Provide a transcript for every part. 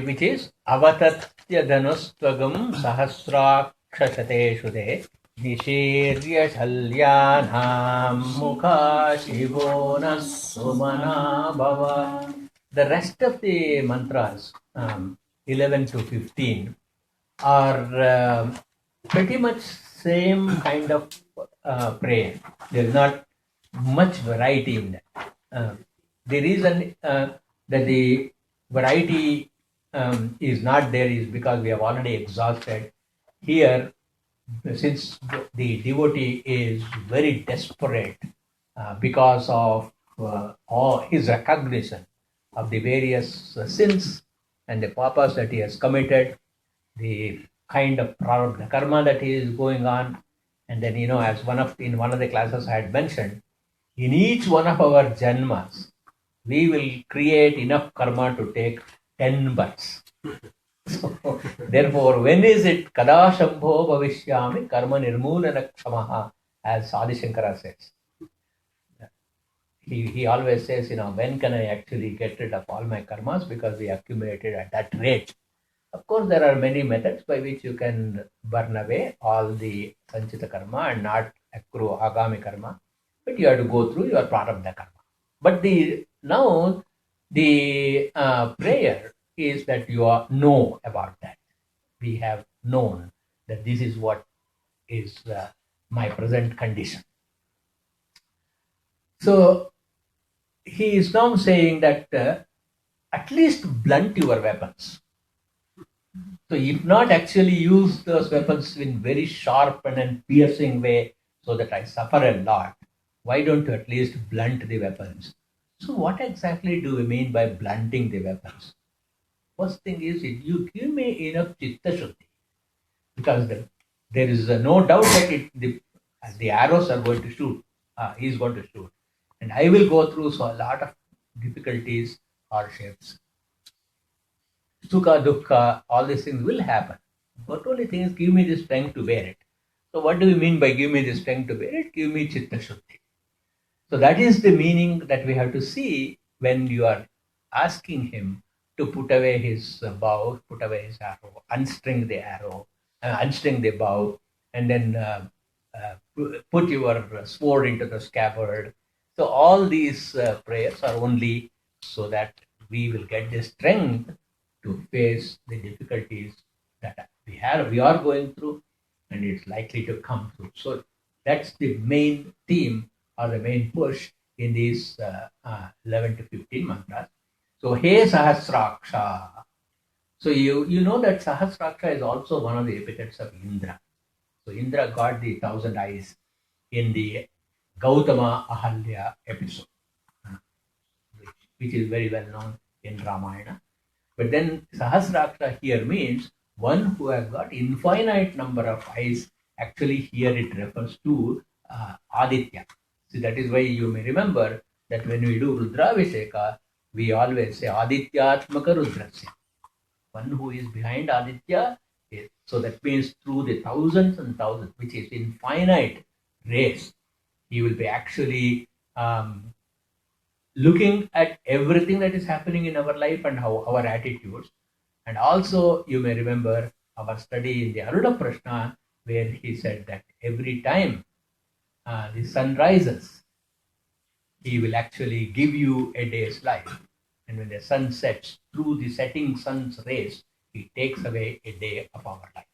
which is avatatya dhanustvagam sahasrakshasate nishirya shalyanam mukha shivona sumana bhava. The rest of the mantras, 11 to 15, are pretty much same kind of prayer. There is not much variety in that. The reason that the variety is not there is because we have already exhausted. Here, since the devotee is very desperate because of all his recognition of the various sins and the papas that he has committed, the kind of prarabdha karma that is going on, and then as in one of the classes I had mentioned, in each one of our janmas, we will create enough karma to take 10 births. So, therefore, when is it kada shambho bhavishyami karma nirmulana kshamaha, as Adi Shankara says? He always says, when can I actually get rid of all my karmas, because we accumulated at that rate. Of course, there are many methods by which you can burn away all the sanchita karma and not accrue agami karma, but you have to go through your prarabdha karma. But now the prayer is that you know about that. We have known that this is what is my present condition. So he is now saying that at least blunt your weapons. So if not, actually use those weapons in very sharp and piercing way so that I suffer a lot. Why don't you at least blunt the weapons? So what exactly do we mean by blunting the weapons? First thing is, you give me enough chitta shuddhi, because there is no doubt that the arrows are going to shoot. He is going to shoot, and I will go through a lot of difficulties, hardships, sukha, dukkha, all these things will happen. But only thing is, give me the strength to bear it. So what do we mean by give me the strength to bear it? Give me chitta shuddhi. So that is the meaning that we have to see when you are asking him to put away his bow, put away his arrow, unstring the arrow, unstring the bow, and then put your sword into the scabbard. So all these prayers are only so that we will get the strength to face the difficulties that we are going through, and it's likely to come through. So that's the main theme or the main push in these 11 to 15 mantras. So, He Sahasraksha. So you know that Sahasraksha is also one of the epithets of Indra. So Indra got the 1,000 eyes in the Gautama Ahalya episode, which is very well known in Ramayana. But then Sahasraksha here means one who has got infinite number of eyes. Actually, here it refers to Aditya. So that is why you may remember that when we do Rudravisheka, we always say Adityatmaka Rudrasya. One who is behind Aditya. So that means through the thousands and thousands, which is infinite race, he will be actually looking at everything that is happening in our life and how our attitudes. And also, you may remember our study in the Rudropasana, where he said that every time the sun rises, he will actually give you a day's life. And when the sun sets, through the setting sun's rays, he takes away a day of our life.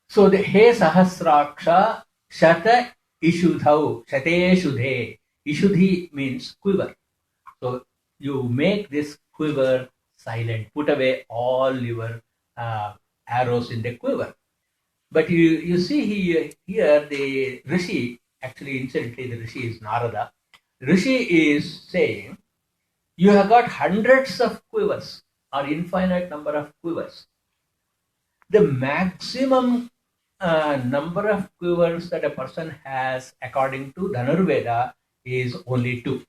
So the He Sahasraksha Shata Ishudhau, Shate Shudhe. Ishudhi means quiver. So you make this quiver silent, put away all your arrows in the quiver. But you see here the Rishi, actually incidentally the Rishi is Narada. Rishi is saying, you have got hundreds of quivers or infinite number of quivers. The maximum number of quivers that a person has according to Dhanurveda is only 2.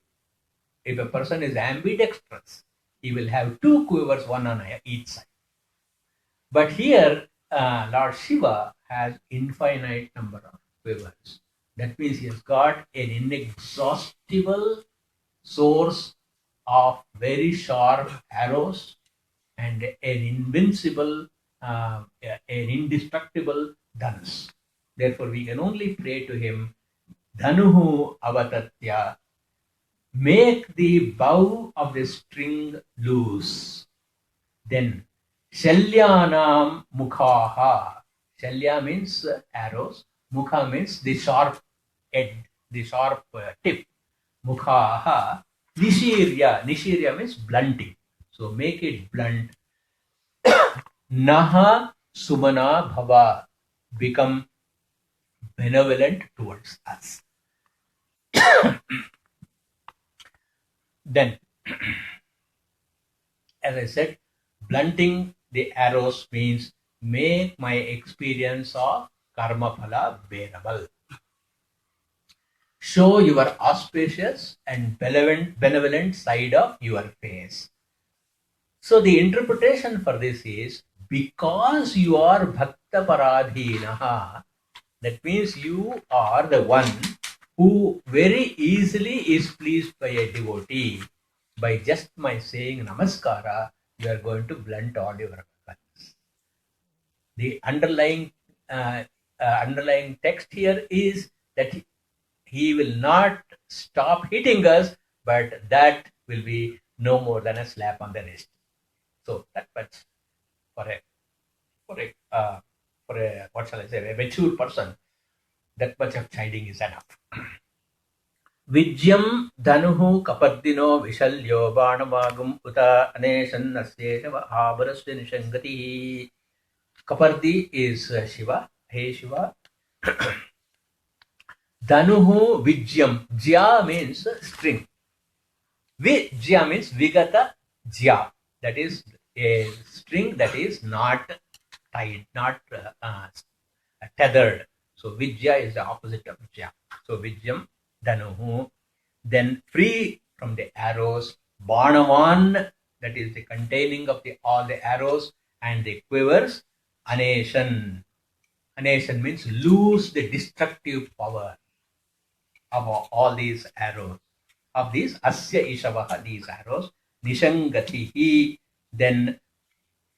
If a person is ambidextrous, he will have 2 quivers, one on each side. But here, Lord Shiva has infinite number of quivers. That means he has got an inexhaustible source of very sharp arrows and an invincible, an indestructible Dhanus. Therefore, we can only pray to him, Dhanuhu avatatya, make the bow of the string loose. Then, Shalyanam mukhaha. Shalya means arrows. Mukha means the sharp edge, the sharp tip. Mukhaha. Nishirya. Nishirya means blunting. So make it blunt. Naha sumana bhava. Become benevolent towards us. Then, as I said, blunting the arrows means make my experience of karma phala bearable. Show your auspicious and benevolent side of your face. So the interpretation for this is, because you are bhakta paradhinaha, that means you are the one who very easily is pleased by a devotee. By just my saying namaskara, you are going to blunt all your weapons. The underlying text here is that he will not stop hitting us, but that will be no more than a slap on the wrist. So that much for a what shall I say, a mature person, that much of chiding is enough. Vijyam dhanuhu kapardino vishalyo banamagum uta aneshan nasyeshava avarasya nishangati. Kapardi is Shiva. Hey Shiva. Dhanuhu vijyam. Jya means string. Vijya means vigata jya. That is a string that is not tied, not tethered. So vijya is the opposite of jya. So vijyam dhanuhu. Then free from the arrows. Banavan, that is the containing of all the arrows and the quivers. Aneshan. Aneshan means lose the destructive power of all these arrows. Of these asya ishavaha, these arrows. Nishangatihi, then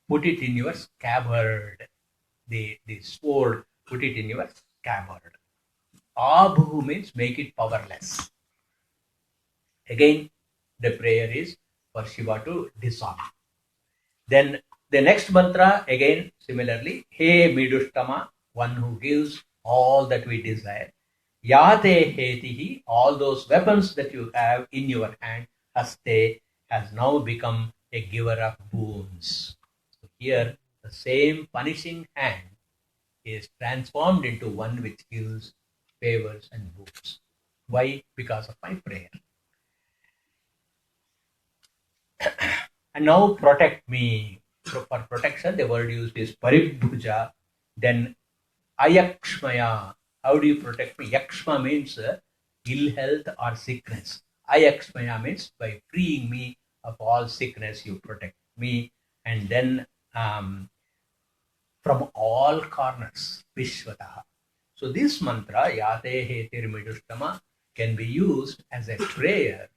put it in your scabbard. The sword, put it in your scabbard. Abhu means make it powerless. Again, the prayer is for Shiva to disarm. Then the next mantra, again, similarly, He Midushtama, one who gives all that we desire. Yate Hetihi, all those weapons that you have in your hand, Haste, has now become a giver of boons. So here, the same punishing hand is transformed into one which gives favors and boons. Why? Because of my prayer. And now protect me. So for protection, the word used is paribhuja. Then ayakshmaya. How do you protect me? Yakshma means ill health or sickness. Ayakshmaya means by freeing me of all sickness, you protect me. And then from all corners, Vishwataha. So this mantra, Yate Hetir Midushtama, can be used as a prayer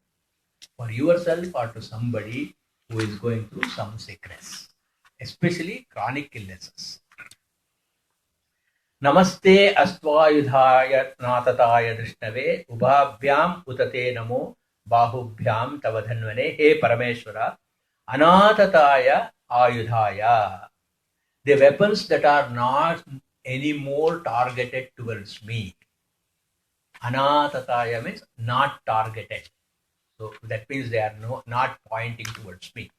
for yourself or to somebody who is going through some sickness, especially chronic illnesses. Namaste astvayudhaya natataya drishnave ubhabhyam utate namo bahubhyam tavadhanvane. He Parameshwara, anatataya ayudhaya. The weapons that are not anymore targeted towards me. Anatataya means not targeted. So that means they are not pointing towards me.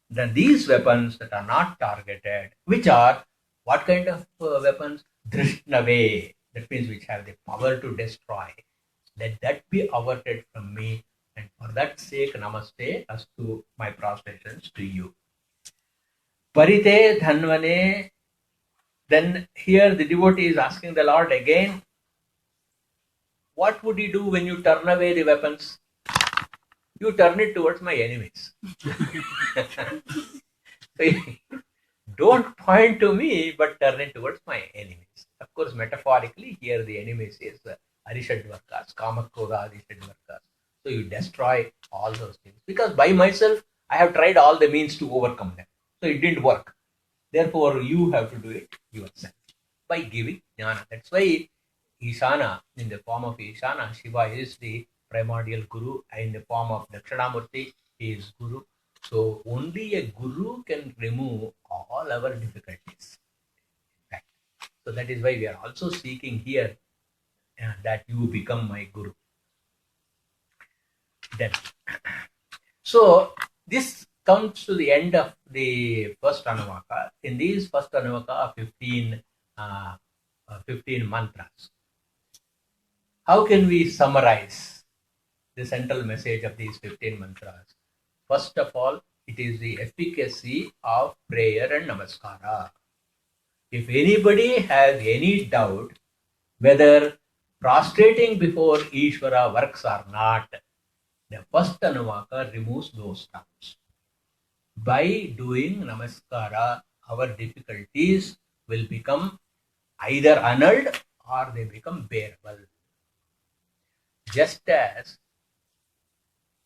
Then these weapons that are not targeted, which are what kind of weapons? Drishnave. That means which have the power to destroy. Let that be averted from me. And for that sake, namaste astu, my prostrations to you. Parite dhanvane. Then here the devotee is asking the Lord again, what would you do when you turn away the weapons? You turn it towards my enemies. Don't point to me, but turn it towards my enemies. Of course, metaphorically, here the enemies is Arishadvarkas, Kamakroda Arishadvarkas. So you destroy all those things. Because by myself, I have tried all the means to overcome them. So it didn't work. Therefore, you have to do it yourself by giving jnana. That's why Ishana, in the form of Ishana, Shiva is the primordial Guru. In the form of Dakshinamurti, he is Guru. So only a Guru can remove all our difficulties. So that is why we are also seeking here that you become my Guru. Then, so this comes to the end of the first Anuvaka. In these first Anuvaka, 15 mantras. How can we summarize the central message of these 15 mantras? First of all, it is the efficacy of prayer and namaskara. If anybody has any doubt whether prostrating before Ishvara works or not, the first Anuvaka removes those doubts. By doing namaskara, our difficulties will become either annulled or they become bearable. Just as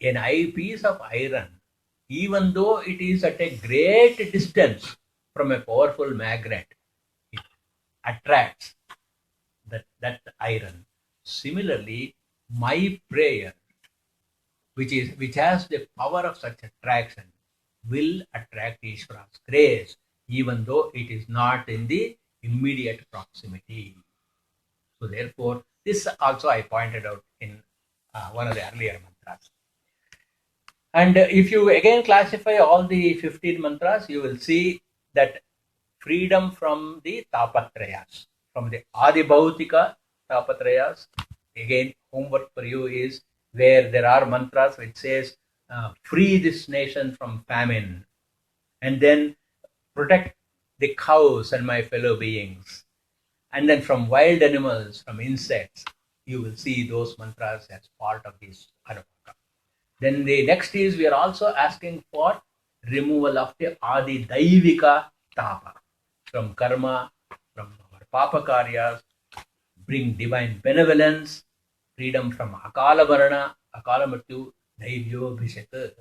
an piece of iron, even though it is at a great distance from a powerful magnet, it attracts that iron. Similarly, my prayer, which has the power of such attraction, will attract Ishvara's grace, even though it is not in the immediate proximity. So therefore, this also I pointed out in one of the earlier mantras. And if you again classify all the 15 mantras, you will see that freedom from the tapatrayas, from the adibhautika tapatrayas. Again, homework for you is where there are mantras which says, free this nation from famine, and then protect the cows and my fellow beings, and then from wild animals, from insects. You will see those mantras as part of this Anuvaka. Then the next is we are also asking for removal of the Adi Daivika Tapa, from karma, from our Papa Karyas, bring divine benevolence, freedom from Akala Varana, Akala Mrityu, Daivyo Bhishaka,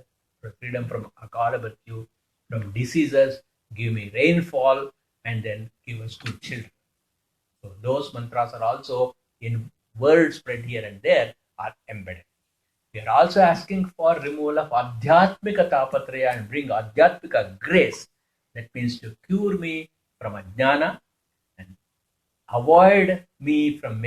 freedom from Akala Mrityu, from diseases, give me rainfall, and then give us good children. So those mantras are also in words spread here and there are embedded. We are also asking for removal of Adhyatmika Tapatraya and bring Adhyatmika grace. That means to cure me from Ajnana and avoid me from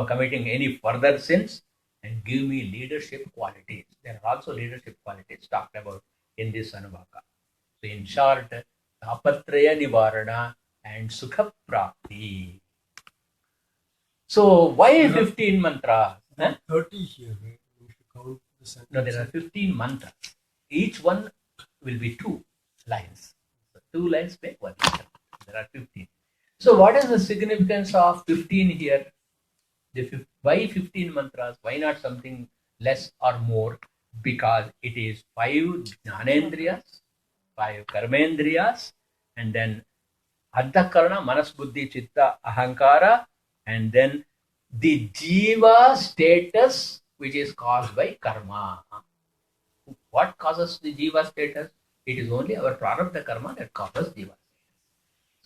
committing any further sins and give me leadership qualities. There are also leadership qualities talked about in this Anuvaka. So in short, Tapatraya Nivarana and Sukha Prapti. So why 15 mantras? 30 here, right? We should count the sentences. No, there are 15 mantras. Each one will be 2 lines. So 2 lines make 1 mantra. There are 15. So what is the significance of 15 here? Why 15 mantras? Why not something less or more? Because it is 5 jnanendriyas, 5 karmendriyas, and then Adhakarana, Manas, Buddhi, Chitta, Ahankara, and then the jiva status which is caused by karma. What causes the jiva status? It is only our prarabdha karma that causes jiva status.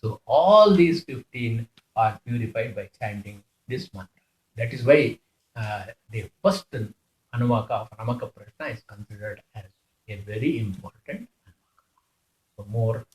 So all these 15 are purified by chanting this mantra. That is why the first Anuvaka of Namaka Prashna is considered as a very important Anuvaka. For more